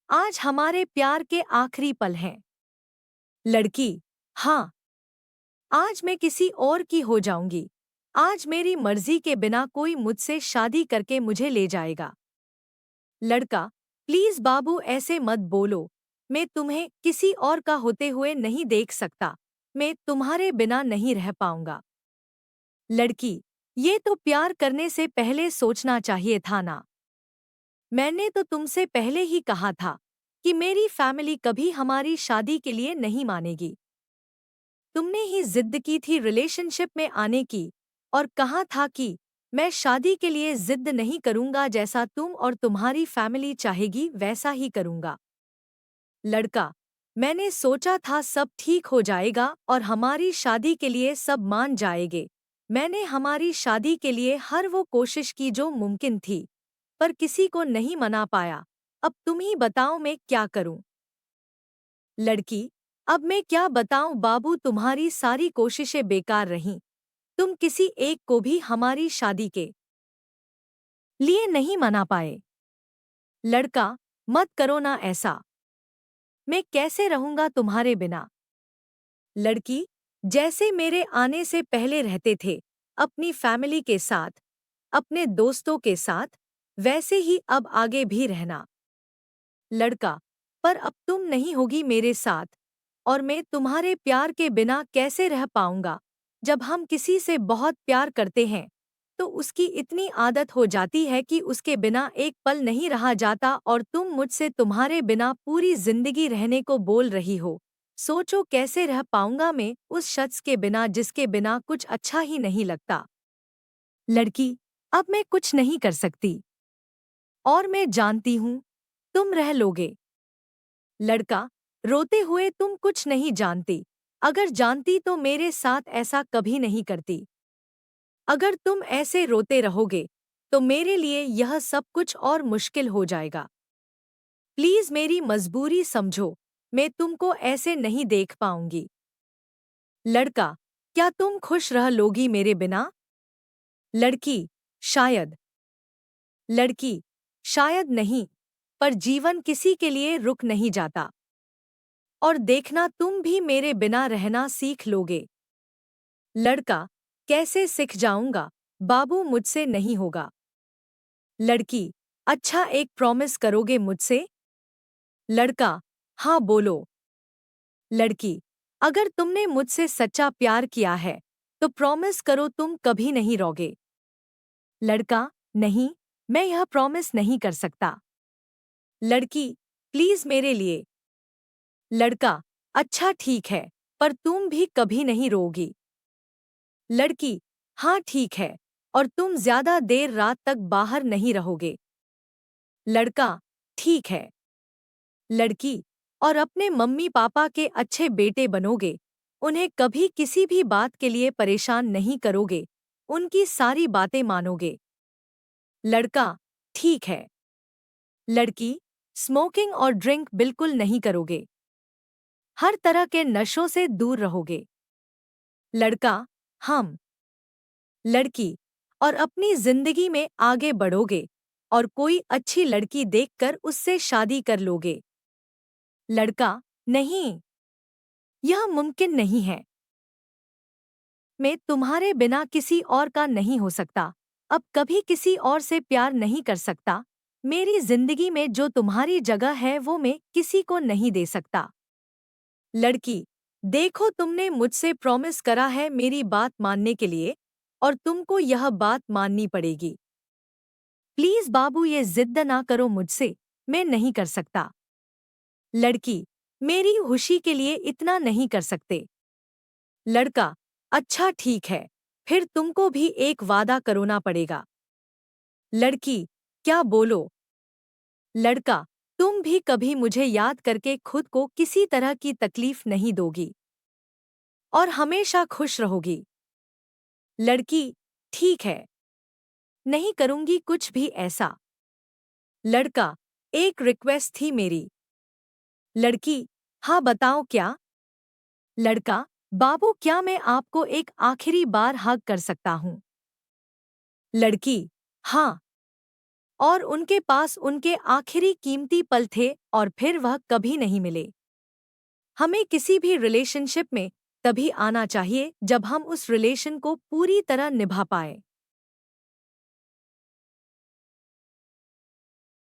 आज हमारे प्यार के आखिरी पल हैं। लड़की, हाँ, आज मैं किसी और की हो जाऊंगी। आज मेरी मर्जी के बिना कोई मुझसे शादी करके मुझे ले जाएगा। लड़का, प्लीज बाबू ऐसे मत बोलो। मैं तुम्हें किसी और का होते हुए नहीं देख सकता। मैं तुम्हारे बिना नहीं रह पाऊंगा। लड़की, ये तो प्यार करने से पहले सोचना चाहिए था ना। मैंने तो तुमसे पहले ही कहा था कि मेरी फैमिली कभी हमारी शादी के लिए नहीं मानेगी। तुमने ही जिद की थी रिलेशनशिप में आने की और कहा था कि मैं शादी के लिए जिद नहीं करूंगा, जैसा तुम और तुम्हारी फैमिली चाहेगी वैसा ही करूंगा। लड़का, मैंने सोचा था सब ठीक हो जाएगा और हमारी शादी के लिए सब मान जाएंगे। मैंने हमारी शादी के लिए हर वो कोशिश की जो मुमकिन थी, पर किसी को नहीं मना पाया। अब तुम ही बताओ मैं क्या करूं। लड़की, अब मैं क्या बताऊं बाबू, तुम्हारी सारी कोशिशें बेकार रहीं। तुम किसी एक को भी हमारी शादी के लिए नहीं मना पाए। लड़का, मत करो ना ऐसा। मैं कैसे रहूंगा तुम्हारे बिना। लड़की, जैसे मेरे आने से पहले रहते थे अपनी फैमिली के साथ, अपने दोस्तों के साथ, वैसे ही अब आगे भी रहना। लड़का, पर अब तुम नहीं होगी मेरे साथ और मैं तुम्हारे प्यार के बिना कैसे रह पाऊंगा। जब हम किसी से बहुत प्यार करते हैं तो उसकी इतनी आदत हो जाती है कि उसके बिना एक पल नहीं रहा जाता, और तुम मुझसे तुम्हारे बिना पूरी जिंदगी रहने को बोल रही हो। सोचो कैसे रह पाऊंगा मैं उस शख्स के बिना जिसके बिना कुछ अच्छा ही नहीं लगता। लड़की, अब मैं कुछ नहीं कर सकती और मैं जानती हूँ तुम रह लोगे। लड़का, रोते हुए, तुम कुछ नहीं जानती। अगर जानती तो मेरे साथ ऐसा कभी नहीं करती। अगर तुम ऐसे रोते रहोगे तो मेरे लिए यह सब कुछ और मुश्किल हो जाएगा। प्लीज मेरी मजबूरी समझो। मैं तुमको ऐसे नहीं देख पाऊंगी। लड़का, क्या तुम खुश रह लोगी मेरे बिना। लड़की, शायद। लड़की, शायद नहीं, पर जीवन किसी के लिए रुक नहीं जाता। और देखना तुम भी मेरे बिना रहना सीख लोगे। लड़का, कैसे सीख जाऊंगा बाबू, मुझसे नहीं होगा। लड़की, अच्छा एक प्रॉमिस करोगे मुझसे। लड़का, हाँ बोलो। लड़की, अगर तुमने मुझसे सच्चा प्यार किया है तो प्रॉमिस करो तुम कभी नहीं रोगे। लड़का, नहीं, मैं यह प्रॉमिस नहीं कर सकता। लड़की, प्लीज मेरे लिए। लड़का, अच्छा ठीक है, पर तुम भी कभी नहीं रोगी। लड़की, हाँ ठीक है, और तुम ज्यादा देर रात तक बाहर नहीं रहोगे। लड़का, ठीक है। लड़की, और अपने मम्मी पापा के अच्छे बेटे बनोगे। उन्हें कभी किसी भी बात के लिए परेशान नहीं करोगे। उनकी सारी बातें मानोगे। लड़का, ठीक है। लड़की, स्मोकिंग और ड्रिंक बिल्कुल नहीं करोगे। हर तरह के नशों से दूर रहोगे। लड़का, हम। लड़की, और अपनी जिंदगी में आगे बढ़ोगे और कोई अच्छी लड़की देखकर उससे शादी कर लोगे। लड़का, नहीं, यह मुमकिन नहीं है। मैं तुम्हारे बिना किसी और का नहीं हो सकता। अब कभी किसी और से प्यार नहीं कर सकता। मेरी जिंदगी में जो तुम्हारी जगह है वो मैं किसी को नहीं दे सकता। लड़की, देखो तुमने मुझसे प्रॉमिस करा है मेरी बात मानने के लिए, और तुमको यह बात माननी पड़ेगी। प्लीज बाबू ये जिद ना करो मुझसे, मैं नहीं कर सकता। लड़की, मेरी खुशी के लिए इतना नहीं कर सकते। लड़का, अच्छा ठीक है, फिर तुमको भी एक वादा करना पड़ेगा। लड़की, क्या बोलो। लड़का, तुम भी कभी मुझे याद करके खुद को किसी तरह की तकलीफ नहीं दोगी और हमेशा खुश रहोगी। लड़की, ठीक है, नहीं करूंगी कुछ भी ऐसा। लड़का, एक रिक्वेस्ट थी मेरी। लड़की, हाँ बताओ क्या। लड़का, बाबू क्या मैं आपको एक आखिरी बार हग कर सकता हूँ। लड़की, हाँ। और उनके पास उनके आखिरी कीमती पल थे और फिर वह कभी नहीं मिले। हमें किसी भी रिलेशनशिप में तभी आना चाहिए जब हम उस रिलेशन को पूरी तरह निभा पाए।